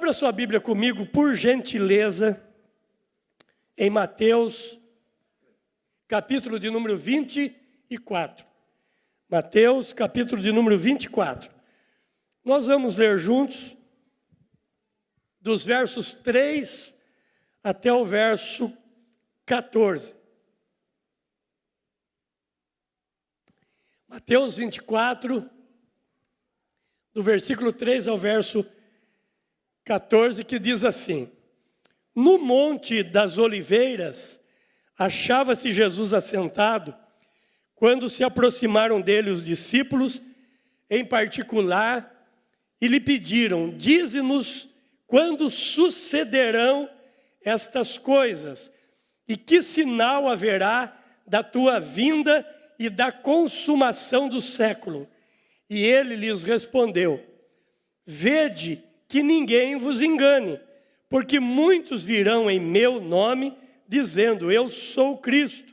Abra sua Bíblia comigo, por gentileza, em Mateus, capítulo de número 24. Mateus, capítulo de número 24. Nós vamos ler juntos dos versos 3 até o verso 14. Mateus 24, do versículo 3 ao verso 14, que diz assim: No Monte das Oliveiras, achava-se Jesus assentado, quando se aproximaram dele os discípulos, em particular, e lhe pediram: Dize-nos quando sucederão estas coisas, e que sinal haverá da tua vinda e da consumação do século? E ele lhes respondeu: Vede que ninguém vos engane, porque muitos virão em meu nome, dizendo: Eu sou Cristo,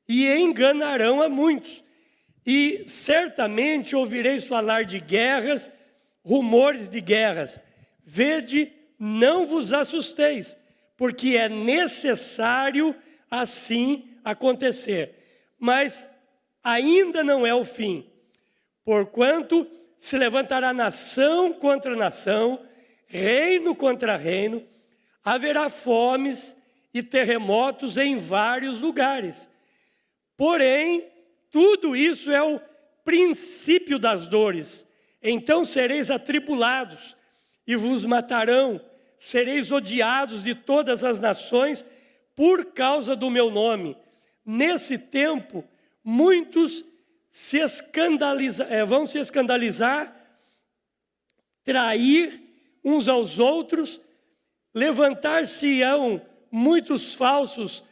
e enganarão a muitos. E certamente ouvireis falar de guerras, rumores de guerras. Vede, não vos assusteis, porque é necessário assim acontecer. Mas ainda não é o fim, porquanto se levantará nação contra nação, reino contra reino, haverá fomes e terremotos em vários lugares. Porém, tudo isso é o princípio das dores. Então sereis atribulados e vos matarão, sereis odiados de todas as nações por causa do meu nome. Nesse tempo, muitos vão se escandalizar, trair uns aos outros, levantar-se-ão muitos falsos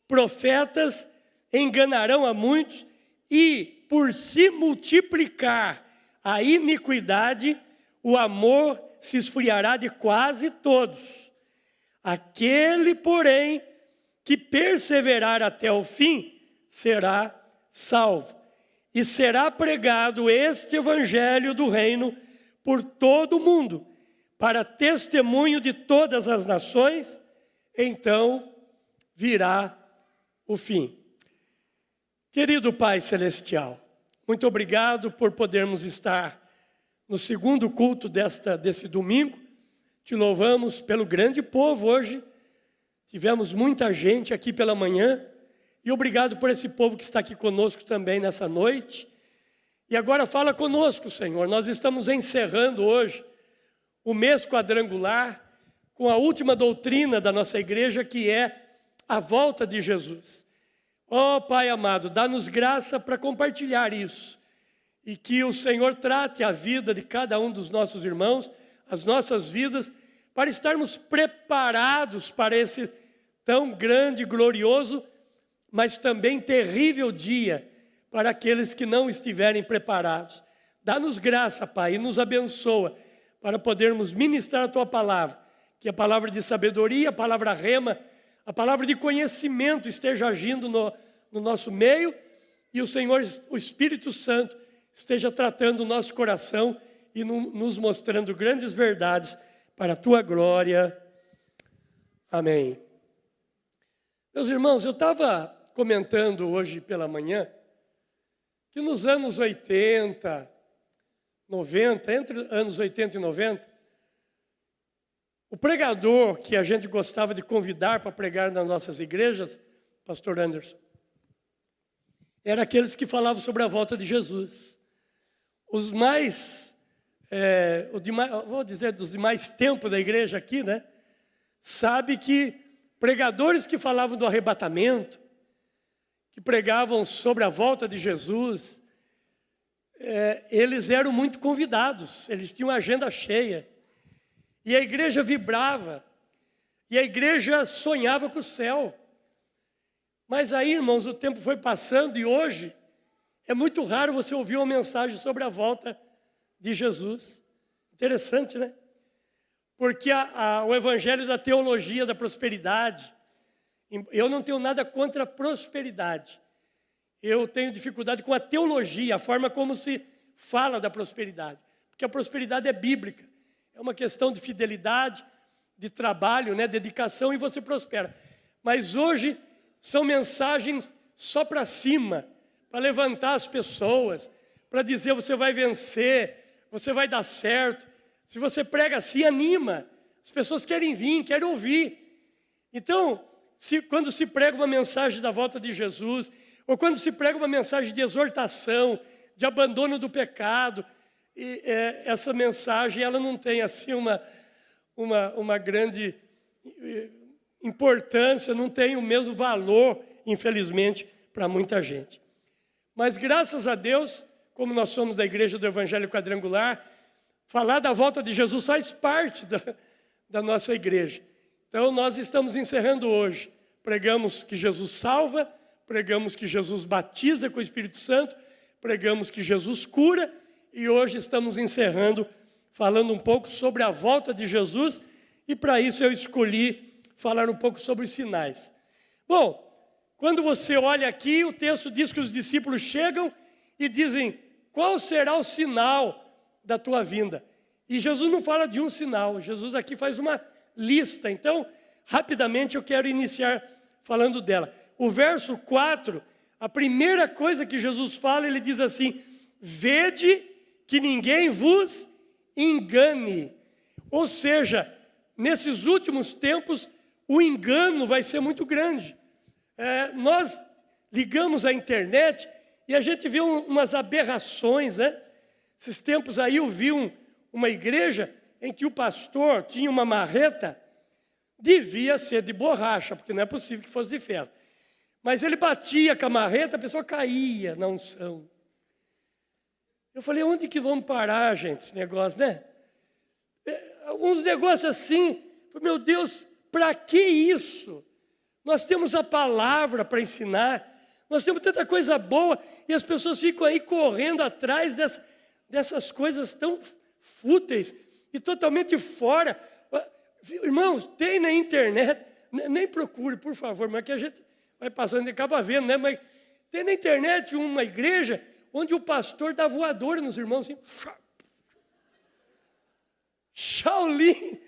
profetas, enganarão a muitos, e por se multiplicar a iniquidade, o amor se esfriará de quase todos. Aquele, porém, que perseverar até o fim, será salvo. E será pregado este evangelho do reino por todo o mundo, para testemunho de todas as nações, então virá o fim. Querido Pai Celestial, muito obrigado por podermos estar no segundo culto desse domingo. Te louvamos pelo grande povo hoje. Tivemos muita gente aqui pela manhã. E obrigado por esse povo que está aqui conosco também nessa noite. E agora fala conosco, Senhor. Nós estamos encerrando hoje o mês quadrangular com a última doutrina da nossa igreja, que é a volta de Jesus. Ó Pai amado, dá-nos graça para compartilhar isso. E que o Senhor trate a vida de cada um dos nossos irmãos, as nossas vidas, para estarmos preparados para esse tão grande e glorioso, mas também terrível dia para aqueles que não estiverem preparados. Dá-nos graça, Pai, e nos abençoa para podermos ministrar a Tua palavra, que a palavra de sabedoria, a palavra rema, a palavra de conhecimento esteja agindo no nosso meio, e o Senhor, o Espírito Santo, esteja tratando o nosso coração e nos mostrando grandes verdades para a Tua glória. Amém. Meus irmãos, eu estava comentando hoje pela manhã que nos anos 80, 90, entre anos 80 e 90, o pregador que a gente gostava de convidar para pregar nas nossas igrejas, pastor Anderson, era aqueles que falavam sobre a volta de Jesus. Os mais, vou dizer, dos demais tempos da igreja aqui, né? Sabe que pregadores que falavam do arrebatamento, que pregavam sobre a volta de Jesus, eles eram muito convidados, eles tinham uma agenda cheia. E a igreja vibrava, e a igreja sonhava com o céu. Mas aí, irmãos, o tempo foi passando e hoje é muito raro você ouvir uma mensagem sobre a volta de Jesus. Interessante, né? Porque o evangelho da teologia da prosperidade, eu não tenho nada contra a prosperidade. Eu tenho dificuldade com a teologia, a forma como se fala da prosperidade. Porque a prosperidade é bíblica. é uma questão de fidelidade, de trabalho, né, dedicação, e você prospera. Mas hoje são mensagens só para cima, para levantar as pessoas, para dizer você vai vencer, você vai dar certo. Se você prega assim, anima. As pessoas querem vir, querem ouvir. Então, quando se prega uma mensagem da volta de Jesus, ou quando se prega uma mensagem de exortação, de abandono do pecado, essa mensagem ela não tem assim uma grande importância, não tem o mesmo valor, infelizmente, para muita gente. Mas graças a Deus, como nós somos da Igreja do Evangelho Quadrangular, falar da volta de Jesus faz parte da nossa igreja. Então nós estamos encerrando hoje. Pregamos que Jesus salva, pregamos que Jesus batiza com o Espírito Santo, pregamos que Jesus cura, e hoje estamos encerrando falando um pouco sobre a volta de Jesus, e para isso eu escolhi falar um pouco sobre os sinais. Bom, quando você olha aqui, o texto diz que os discípulos chegam e dizem, qual será o sinal da tua vinda? E Jesus não fala de um sinal, Jesus aqui faz uma lista. Então, rapidamente eu quero iniciar falando dela. O verso 4, a primeira coisa que Jesus fala, ele diz assim, vede que ninguém vos engane. Ou seja, nesses últimos tempos, o engano vai ser muito grande. Nós ligamos a internet e a gente vê umas aberrações, né? Esses tempos aí eu vi uma igreja em que o pastor tinha uma marreta, devia ser de borracha, porque não é possível que fosse de ferro. Mas ele batia com a marreta, a pessoa caía na unção. Eu falei, onde que vamos parar, gente, esse negócio, né? Uns negócios assim, meu Deus, para que isso? Nós temos a palavra para ensinar, nós temos tanta coisa boa, e as pessoas ficam aí correndo atrás dessas coisas tão fúteis e totalmente fora. Irmãos, tem na internet, nem procure, por favor, mas que a gente vai passando e acaba vendo, né? Mas tem na internet uma igreja onde o pastor dá voadora nos irmãos, assim, Shaolin.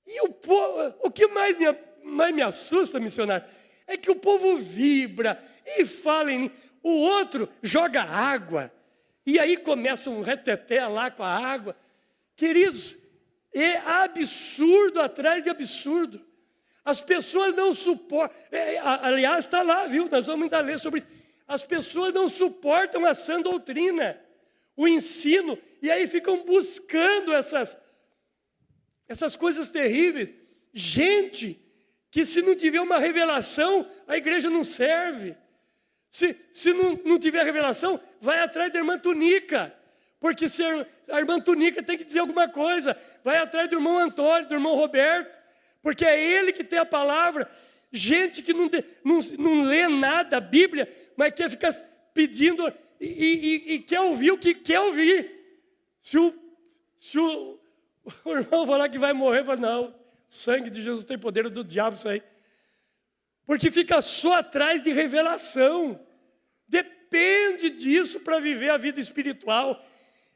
E o que mais me assusta, missionário, é que o povo vibra e fala o outro joga água, e aí começa um reteté lá com a água. Queridos, é absurdo atrás de absurdo. As pessoas não suportam, aliás, está lá, viu? Nós vamos ainda ler sobre isso. As pessoas não suportam a sã doutrina, o ensino, e aí ficam buscando essas coisas terríveis. Gente, que se não tiver uma revelação, a igreja não serve. Se não tiver revelação, vai atrás da irmã Tunica, porque a irmã Tunica tem que dizer alguma coisa. Vai atrás do irmão Antônio, do irmão Roberto, porque é ele que tem a palavra. Gente que não lê nada, a Bíblia, mas quer ficar pedindo e quer ouvir o que quer ouvir. Se o irmão falar que vai morrer, fala, não, sangue de Jesus tem poder do diabo, isso aí. Porque fica só atrás de revelação. Depende disso para viver a vida espiritual.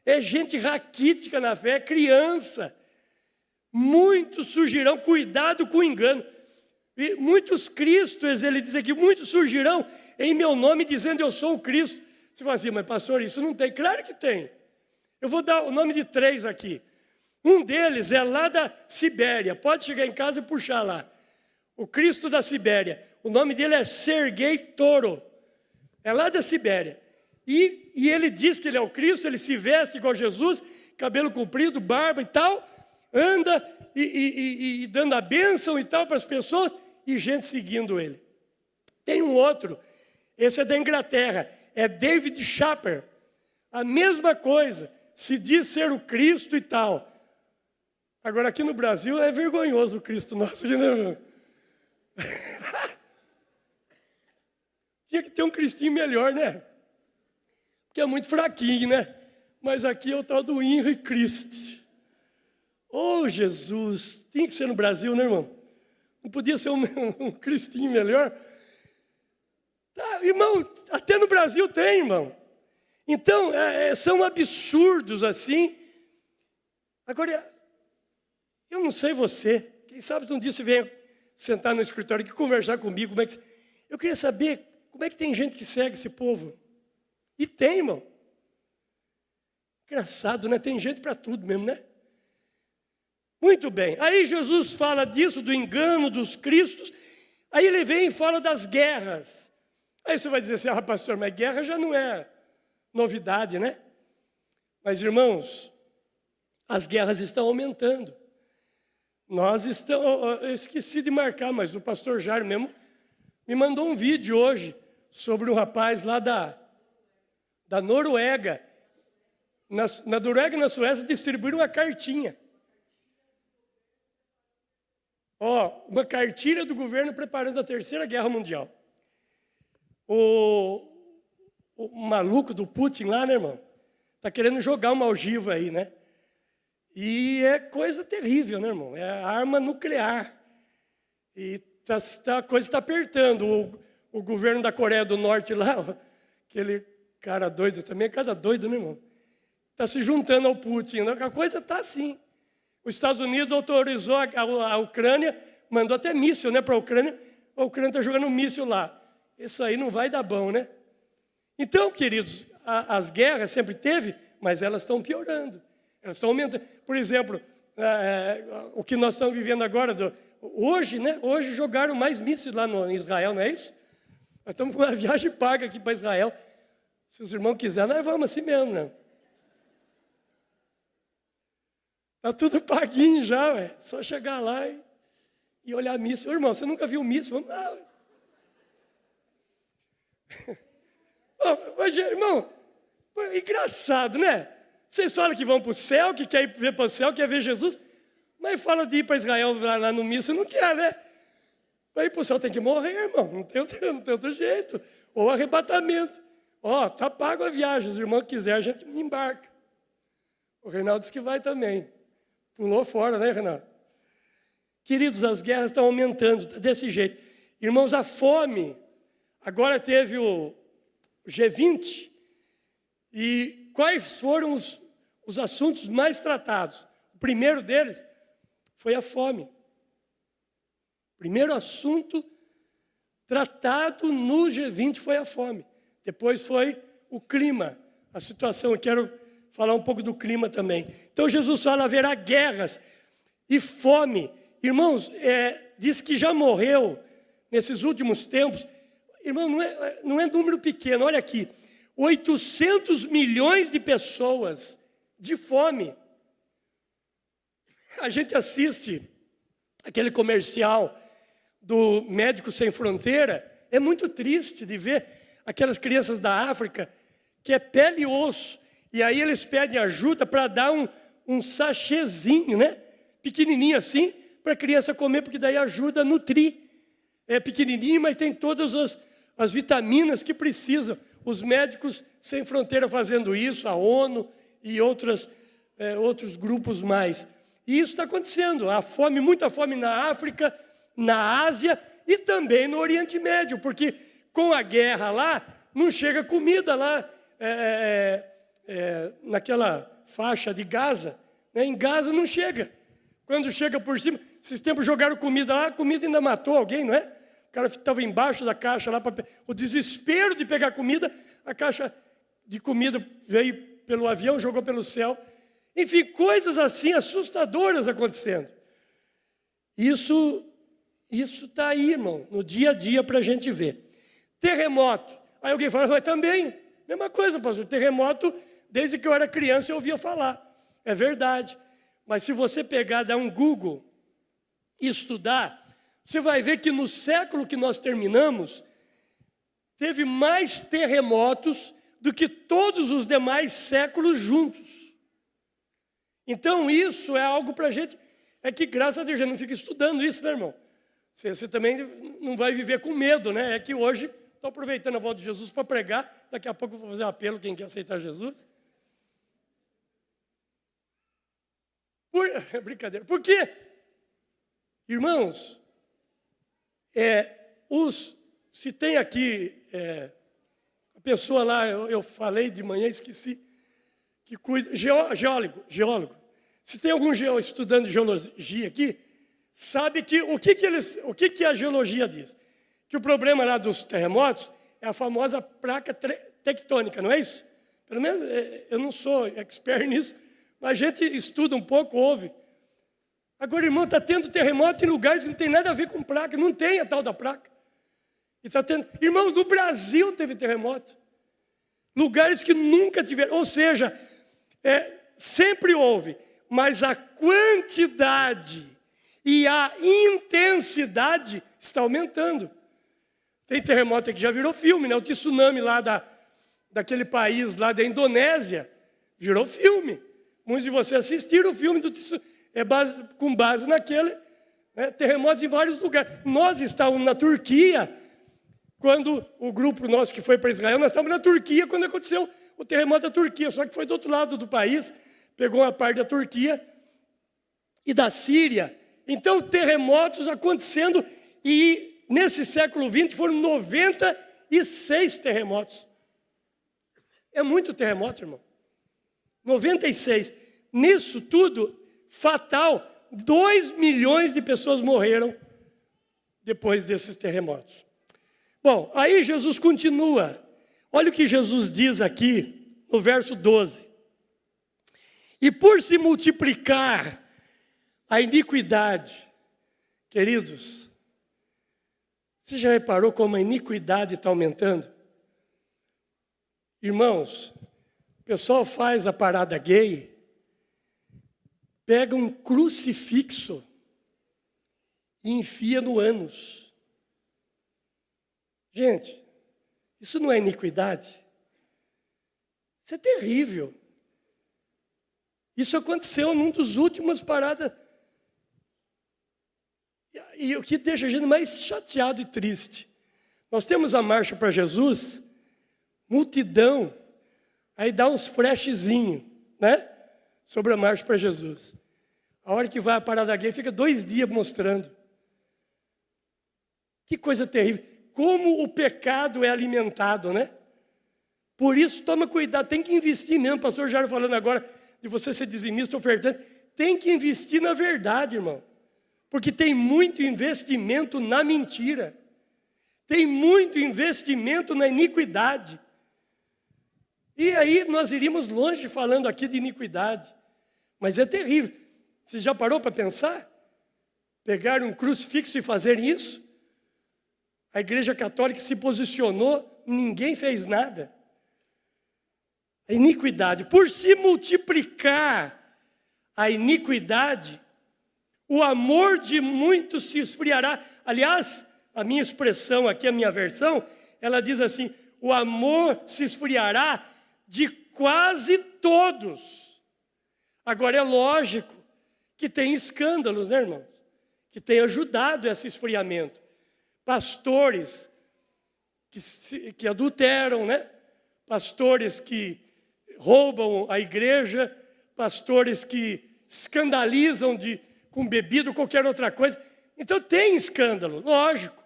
É gente raquítica na fé, é criança. Muitos surgirão, cuidado com o engano. E muitos cristos, ele diz aqui, muitos surgirão em meu nome dizendo eu sou o Cristo. Você fala assim, mas pastor, isso não tem? Claro que tem. Eu vou dar o nome de 3 aqui. Um deles é lá da Sibéria, pode chegar em casa e puxar lá. O Cristo da Sibéria, o nome dele é Sergei Toro, é lá da Sibéria. E ele diz que ele é o Cristo, ele se veste igual Jesus, cabelo comprido, barba e tal, anda e dando a bênção e tal para as pessoas, e gente seguindo ele. Tem um outro, esse é da Inglaterra, é David Schaper, a mesma coisa, se diz ser o Cristo e tal. Agora aqui no Brasil é vergonhoso o Cristo nosso, né? Tinha que ter um cristinho melhor, né? Porque é muito fraquinho, né? Mas aqui é o tal do Henri Cristo. Oh, Jesus! Tinha que ser no Brasil, né, irmão? Não podia ser um cristinho melhor? Tá, irmão, até no Brasil tem, irmão. Então, são absurdos assim. Agora, eu não sei você, quem sabe um dia você venha sentar no escritório aqui e conversar comigo. Eu queria saber como é que tem gente que segue esse povo. E tem, irmão. Engraçado, né? Tem gente para tudo mesmo, né? Muito bem. Aí Jesus fala disso, do engano dos cristos. Aí ele vem e fala das guerras. Aí você vai dizer assim, pastor, mas guerra já não é novidade, né? Mas, irmãos, as guerras estão aumentando. Eu esqueci de marcar, mas o pastor Jair mesmo me mandou um vídeo hoje sobre um rapaz lá da Noruega. Na Noruega e na Suécia distribuíram uma cartinha. Uma cartilha do governo preparando a Terceira Guerra Mundial. O maluco do Putin lá, né, irmão? Está querendo jogar uma ogiva aí, né? E é coisa terrível, né, irmão? É arma nuclear. E a coisa está apertando. O governo da Coreia do Norte lá, aquele cara doido também, é cada doido, né, irmão? Está se juntando ao Putin. Né? A coisa está assim. Os Estados Unidos autorizou a Ucrânia, mandou até míssil, né, para a Ucrânia está jogando um míssil lá. Isso aí não vai dar bom, né? Então, queridos, as guerras sempre teve, mas elas estão piorando. Elas estão aumentando. Por exemplo, o que nós estamos vivendo agora, hoje, né? Hoje jogaram mais mísseis lá em Israel, não é isso? Nós estamos com uma viagem paga aqui para Israel. Se os irmãos quiserem, nós vamos assim mesmo, né? Está tudo paguinho já, ué. Só chegar lá e olhar a míssil. Ô, irmão, você nunca viu míssil? Vamos lá, ué. Mas, irmão, engraçado, né? Vocês falam que vão para o céu, que quer ir ver para o céu, quer ver Jesus, mas fala de ir para Israel lá no míssil, não quer, né? Para ir para o céu tem que morrer, irmão, não tem outro jeito. Ou arrebatamento. Está pago a viagem, se os irmãos quiserem, a gente embarca. O Reinaldo disse que vai também. Pulou fora, né, Reinaldo? Queridos, as guerras estão aumentando desse jeito. Irmãos, a fome. Agora teve o G20. E quais foram os assuntos mais tratados? O primeiro deles foi a fome. O primeiro assunto tratado no G20 foi a fome. Depois foi o clima, a situação. Eu quero falar um pouco do clima também. Então Jesus fala, haverá guerras e fome. Irmãos, diz que já morreu nesses últimos tempos. Irmão, não é número pequeno, olha aqui. 800 milhões de pessoas de fome. A gente assiste aquele comercial do Médicos Sem Fronteira, é muito triste de ver aquelas crianças da África que é pele e osso. E aí eles pedem ajuda para dar um sachêzinho, né? Pequenininho assim, para a criança comer, porque daí ajuda a nutrir. É pequenininho, mas tem todas as vitaminas que precisam. Os Médicos Sem Fronteira fazendo isso, a ONU e outros grupos mais. E isso está acontecendo. Há fome, muita fome na África, na Ásia e também no Oriente Médio, porque com a guerra lá, não chega comida lá. Naquela faixa de Gaza, né? Em Gaza não chega. Quando chega por cima, esses tempos jogaram comida lá, a comida ainda matou alguém, não é? O cara estava embaixo da caixa lá, o desespero de pegar comida, a caixa de comida veio pelo avião, jogou pelo céu. Enfim, coisas assim assustadoras acontecendo. Isso está aí, irmão, no dia a dia para a gente ver. Terremoto. Aí alguém fala, mas também, mesma coisa, pastor, terremoto, desde que eu era criança eu ouvia falar. É verdade. Mas se você pegar, dar um Google e estudar, você vai ver que no século que nós terminamos, teve mais terremotos do que todos os demais séculos juntos. Então isso é algo para a gente, é que graças a Deus a gente não fica estudando isso, né, irmão? Você também não vai viver com medo, né? É que hoje, estou aproveitando a volta de Jesus para pregar, daqui a pouco eu vou fazer um apelo, quem quer aceitar Jesus. Brincadeira. Por quê? Irmãos, se tem aqui pessoa lá, eu falei de manhã, esqueci, que cuida, geólogo. Se tem algum estudando geologia aqui, sabe que o que a geologia diz? Que o problema lá dos terremotos é a famosa placa tectônica, não é isso? Pelo menos eu não sou expert nisso, mas a gente estuda um pouco, ouve. Agora, irmão, está tendo terremoto em lugares que não tem nada a ver com placa, não tem a tal da placa. E tá tendo, irmãos, no Brasil teve terremoto. Lugares que nunca tiveram, ou seja, sempre houve, mas a quantidade e a intensidade está aumentando. Tem terremoto que já virou filme, né? O tsunami lá daquele país lá da Indonésia virou filme. Muitos de vocês assistiram o filme do tsunami, com base naquele, né? Terremotos em vários lugares. Nós estávamos na Turquia, quando o grupo nosso que foi para Israel, nós estávamos na Turquia quando aconteceu o terremoto da Turquia, só que foi do outro lado do país, pegou uma parte da Turquia e da Síria. Então, terremotos acontecendo, e nesse século XX foram 96 terremotos. É muito terremoto, irmão. 96. Nisso tudo, fatal, 2 milhões de pessoas morreram depois desses terremotos. Bom, aí Jesus continua. Olha o que Jesus diz aqui no verso 12. E por se multiplicar a iniquidade, queridos, você já reparou como a iniquidade está aumentando? Irmãos, o pessoal faz a parada gay, pega um crucifixo e enfia no ânus. Gente, isso não é iniquidade? Isso é terrível. Isso aconteceu num dos últimos paradas. E o que deixa a gente mais chateado e triste. Nós temos a marcha para Jesus, multidão, aí dá uns flashzinhos, né? Sobre a marcha para Jesus. A hora que vai a parada gay, fica 2 dias mostrando. Que coisa terrível. Como o pecado é alimentado, né? Por isso, toma cuidado, tem que investir mesmo. O pastor Jairo falando agora de você ser dizimista, ofertante. Tem que investir na verdade, irmão. Porque tem muito investimento na mentira. Tem muito investimento na iniquidade. E aí nós iríamos longe falando aqui de iniquidade. Mas é terrível. Você já parou para pensar? Pegar um crucifixo e fazer isso? A Igreja Católica se posicionou, ninguém fez nada. A iniquidade. Por se multiplicar a iniquidade, o amor de muitos se esfriará. Aliás, a minha expressão aqui, a minha versão, ela diz assim: o amor se esfriará de quase todos. Agora é lógico que tem escândalos, né, irmãos? Que tem ajudado esse esfriamento. Pastores que adulteram, né? Pastores que roubam a igreja, pastores que escandalizam com bebida ou qualquer outra coisa. Então tem escândalo, lógico.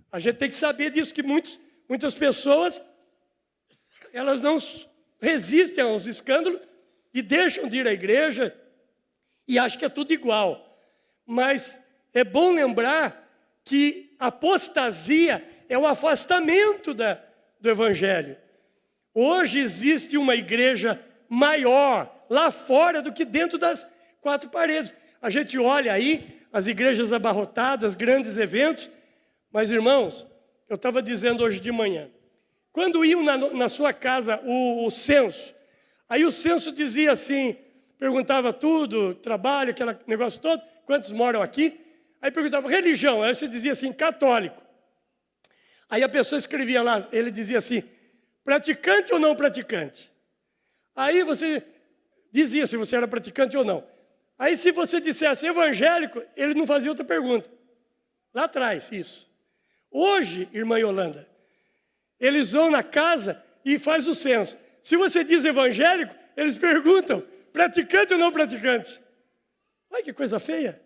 A gente tem que saber disso, que muitas pessoas, elas não resistem aos escândalos e deixam de ir à igreja e acham que é tudo igual. Mas é bom lembrar que apostasia é o afastamento do Evangelho. Hoje existe uma igreja maior lá fora do que dentro das 4 paredes. A gente olha aí as igrejas abarrotadas, grandes eventos, mas, irmãos, eu estava dizendo hoje de manhã, quando iam na sua casa o censo, aí o censo dizia assim, perguntava tudo, trabalho, aquele negócio todo, quantos moram aqui? Aí perguntava, religião, aí você dizia assim, católico. Aí a pessoa escrevia lá, ele dizia assim, praticante ou não praticante? Aí você dizia se você era praticante ou não. Aí se você dissesse evangélico, ele não fazia outra pergunta. Lá atrás, isso. Hoje, irmã Yolanda, eles vão na casa e faz o censo. Se você diz evangélico, eles perguntam, praticante ou não praticante? Olha que coisa feia.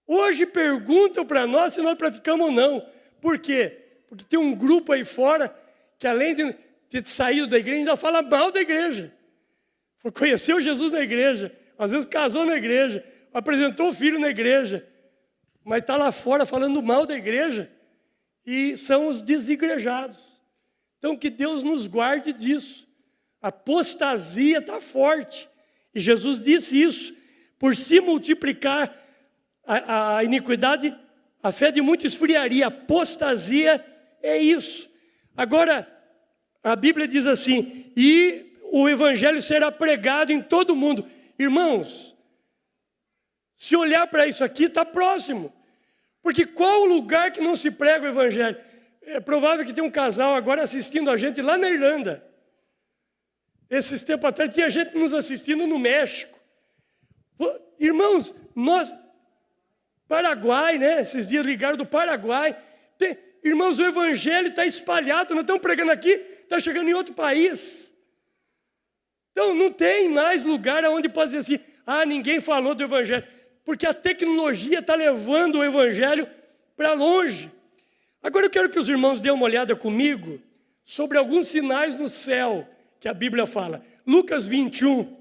Hoje perguntam para nós se nós praticamos ou não. Por quê? Porque tem um grupo aí fora que além de ter saído da igreja, ainda fala mal da igreja. Conheceu Jesus na igreja, às vezes casou na igreja, apresentou o filho na igreja, mas está lá fora falando mal da igreja, e são os desigrejados. Então que Deus nos guarde disso. A apostasia está forte, e Jesus disse isso: por se multiplicar a iniquidade, a fé de muitos esfriaria. Apostasia é isso. Agora, a Bíblia diz assim: e o evangelho será pregado em todo o mundo. Irmãos, se olhar para isso aqui, está próximo. Porque qual lugar que não se prega o evangelho? É provável que tem um casal agora assistindo a gente lá na Irlanda. Esses tempos atrás tinha gente nos assistindo no México. Irmãos, nós... Paraguai, né? Esses dias ligaram do Paraguai. Irmãos, o evangelho está espalhado. Nós estamos pregando aqui, está chegando em outro país. Então, não tem mais lugar onde pode dizer assim: ninguém falou do evangelho. Porque a tecnologia está levando o evangelho para longe. Agora eu quero que os irmãos dêem uma olhada comigo sobre alguns sinais no céu que a Bíblia fala. Lucas 21.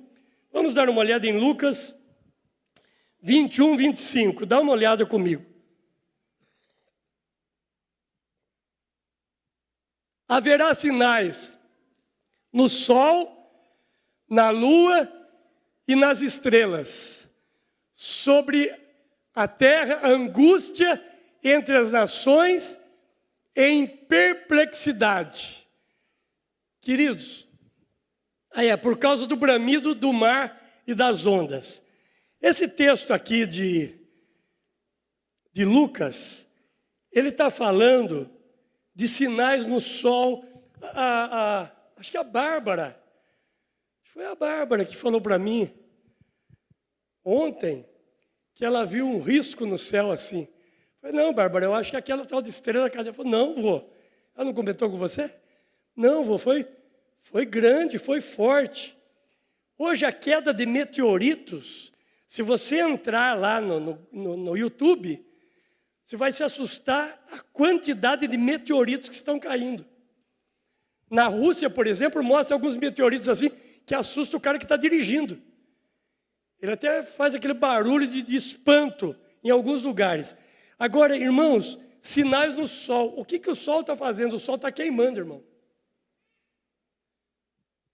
Vamos dar uma olhada em Lucas 21, 25. Dá uma olhada comigo. Haverá sinais no sol, na lua e nas estrelas. Sobre a terra, angústia entre as nações, em perplexidade. Queridos, por causa do bramido do mar e das ondas. Esse texto aqui de Lucas, ele está falando de sinais no sol. Acho que a Bárbara, foi a Bárbara que falou para mim ontem que ela viu um risco no céu assim. Eu falei: não, Bárbara, eu acho que aquela tal de estrela caiu. Ela falou: não, vô. Ela não comentou com você? Não, vô, foi grande, foi forte. Hoje a queda de meteoritos, se você entrar lá no YouTube, você vai se assustar a quantidade de meteoritos que estão caindo. Na Rússia, por exemplo, mostra alguns meteoritos assim que assustam o cara que está dirigindo. Ele até faz aquele barulho de espanto em alguns lugares. Agora, irmãos, sinais no sol. O que o sol está fazendo? O sol está queimando, irmão.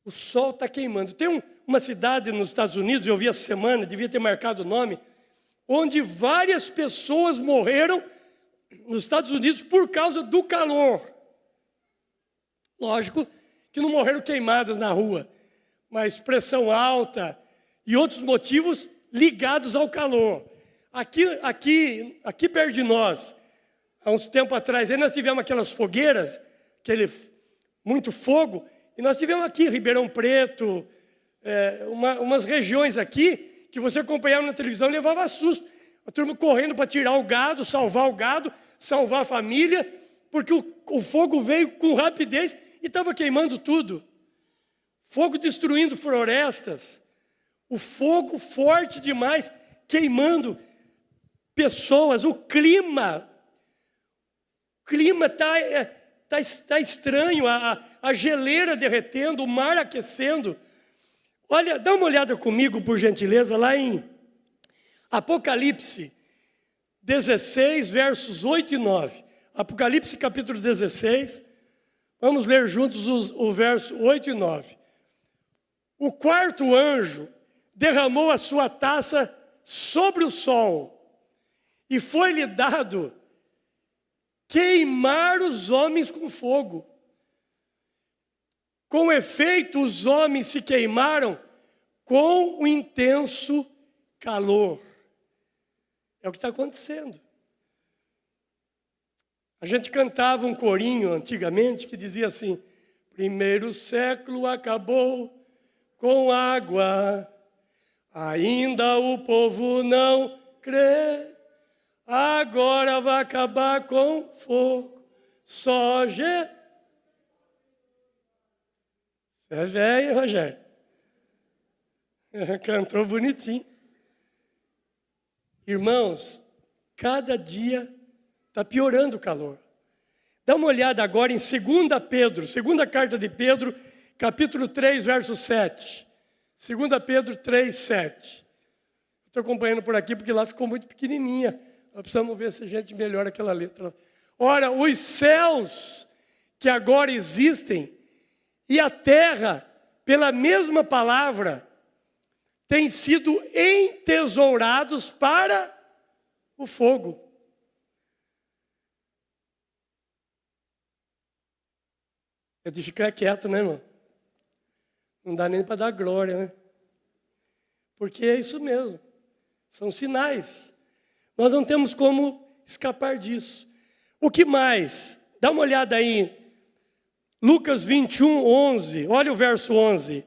O sol está queimando. Tem uma cidade nos Estados Unidos, eu vi essa semana, devia ter marcado o nome, onde várias pessoas morreram nos Estados Unidos por causa do calor. Lógico que não morreram queimadas na rua, mas pressão alta e outros motivos ligados ao calor. Aqui perto de nós, há uns tempos atrás, aí nós tivemos aquelas fogueiras, muito fogo, e nós tivemos aqui Ribeirão Preto, umas regiões aqui que você acompanhava na televisão e levava susto. A turma correndo para tirar o gado, salvar a família, porque o fogo veio com rapidez e estava queimando tudo. Fogo destruindo florestas. O fogo forte demais, queimando pessoas. O clima está estranho, a geleira derretendo, o mar aquecendo. Olha, dá uma olhada comigo, por gentileza, lá em Apocalipse 16, versos 8 e 9. Apocalipse capítulo 16, vamos ler juntos o verso 8 e 9. O quarto anjo derramou a sua taça sobre o sol, e foi-lhe dado queimar os homens com fogo. Com efeito, os homens se queimaram com um intenso calor. É o que está acontecendo. A gente cantava um corinho antigamente que dizia assim: primeiro século acabou com água, ainda o povo não crê, agora vai acabar com fogo, só Você é velho, Rogério. Cantou bonitinho. Irmãos, cada dia está piorando o calor. Dá uma olhada agora em 2 Pedro, segunda carta de Pedro, capítulo 3, verso 7. 2 Pedro 3, 7. Estou acompanhando por aqui porque lá ficou muito pequenininha. Nós precisamos ver se a gente melhora aquela letra. Ora, os céus que agora existem e a terra, pela mesma palavra, têm sido entesourados para o fogo. É de ficar quieto, né, irmão? Não dá nem para dar glória, né? Porque é isso mesmo. São sinais. Nós não temos como escapar disso. O que mais? Dá uma olhada aí. Lucas 21, 11. Olha o verso 11.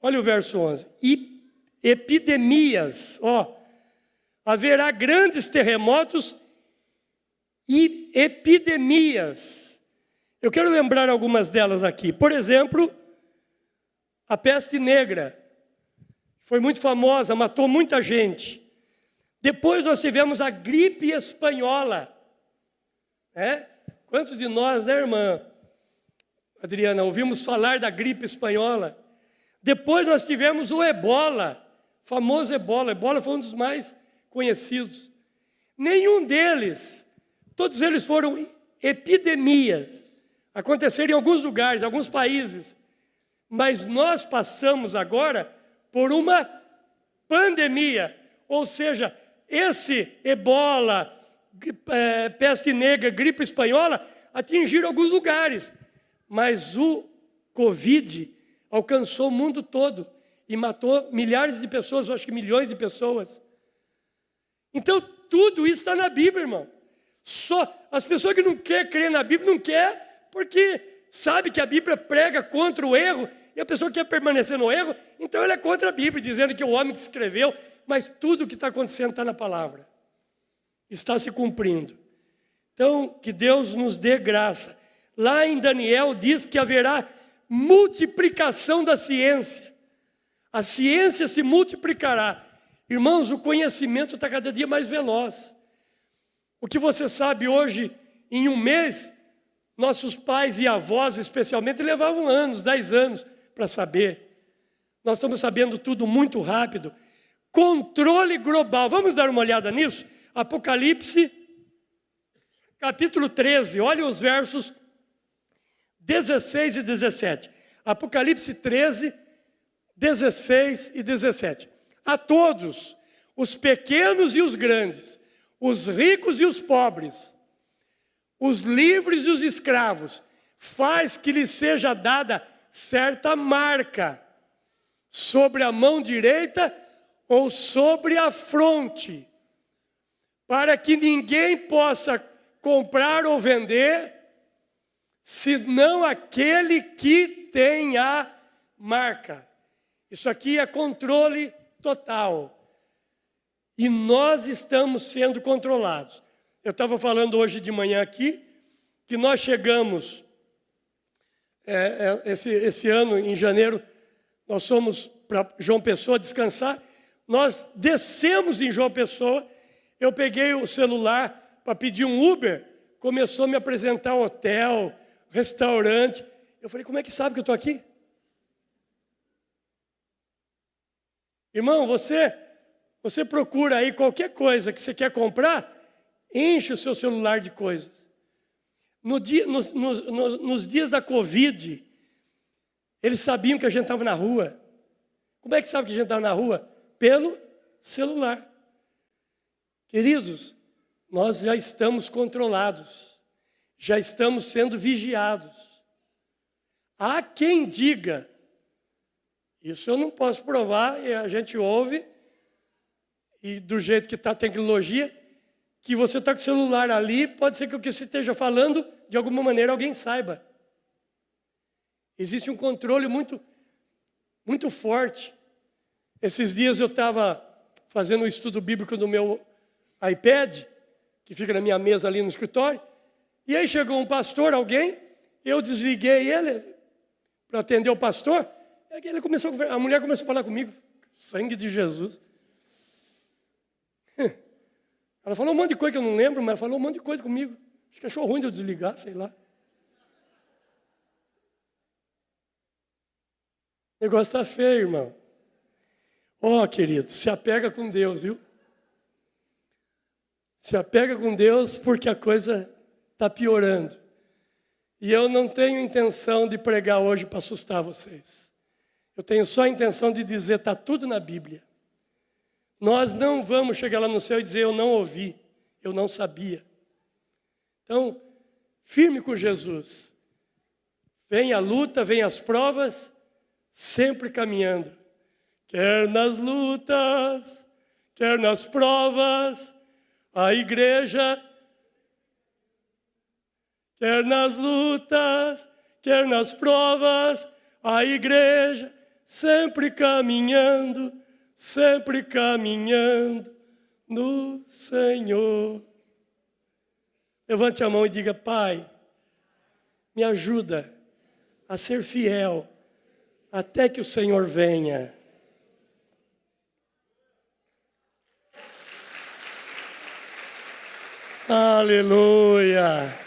Olha o verso 11. E epidemias. Haverá grandes terremotos e epidemias. Eu quero lembrar algumas delas aqui. Por exemplo, a peste negra. Foi muito famosa, matou muita gente. Depois nós tivemos a gripe espanhola. Quantos de nós, né, irmã Adriana, ouvimos falar da gripe espanhola? Depois nós tivemos o ebola, famoso ebola. Ebola foi um dos mais conhecidos. Nenhum deles, todos eles foram epidemias. Aconteceram em alguns lugares, alguns países. Mas nós passamos agora por uma pandemia. Ou seja, esse ebola, peste negra, gripe espanhola, atingiram alguns lugares. Mas o Covid alcançou o mundo todo e matou milhares de pessoas, eu acho que milhões de pessoas. Então, tudo isso está na Bíblia, irmão. Só as pessoas que não querem crer na Bíblia, não querem porque sabe que a Bíblia prega contra o erro, e a pessoa quer permanecer no erro, então ela é contra a Bíblia, dizendo que o homem que escreveu, mas tudo o que está acontecendo está na palavra. Está se cumprindo. Então, que Deus nos dê graça. Lá em Daniel diz que haverá multiplicação da ciência. A ciência se multiplicará. Irmãos, o conhecimento está cada dia mais veloz. O que você sabe hoje, em um mês, nossos pais e avós, especialmente, levavam anos, 10 anos para saber. Nós estamos sabendo tudo muito rápido. Controle global. Vamos dar uma olhada nisso? Apocalipse, capítulo 13. Olha os versos 16 e 17. Apocalipse 13, 16 e 17. A todos, os pequenos e os grandes, os ricos e os pobres, os livres e os escravos, faz que lhes seja dada certa marca sobre a mão direita ou sobre a fronte, para que ninguém possa comprar ou vender, senão aquele que tem a marca. Isso aqui é controle total. E nós estamos sendo controlados. Eu estava falando hoje de manhã aqui, que nós chegamos, esse ano, em janeiro, nós fomos para João Pessoa descansar, nós descemos em João Pessoa, eu peguei o celular para pedir um Uber, começou a me apresentar hotel, restaurante. Eu falei, como é que sabe que eu estou aqui? Irmão, você procura aí qualquer coisa que você quer comprar, enche o seu celular de coisas. Nos dias da Covid, eles sabiam que a gente estava na rua. Como é que sabe que a gente estava na rua? Pelo celular. Queridos, nós já estamos controlados, já estamos sendo vigiados. Há quem diga, isso eu não posso provar, e a gente ouve, e do jeito que está a tecnologia, que você está com o celular ali, pode ser que o que você esteja falando, de alguma maneira, alguém saiba. Existe um controle muito, muito forte. Esses dias eu estava fazendo um estudo bíblico no meu iPad, que fica na minha mesa ali no escritório, e aí chegou um pastor, alguém, eu desliguei ele para atender o pastor, ele começou a mulher começou a falar comigo, sangue de Jesus. Ela falou um monte de coisa que eu não lembro, mas falou um monte de coisa comigo. Acho que achou ruim de eu desligar, sei lá. O negócio está feio, irmão. Ó, querido, se apega com Deus, viu? Se apega com Deus porque a coisa está piorando. E eu não tenho intenção de pregar hoje para assustar vocês. Eu tenho só a intenção de dizer, está tudo na Bíblia. Nós não vamos chegar lá no céu e dizer, eu não ouvi, eu não sabia. Então, firme com Jesus. Vem a luta, vem as provas, sempre caminhando. Quer nas lutas, quer nas provas, a igreja, quer nas lutas, quer nas provas, a igreja, sempre caminhando no Senhor. Levante a mão e diga, Pai, me ajuda a ser fiel até que o Senhor venha. Aleluia!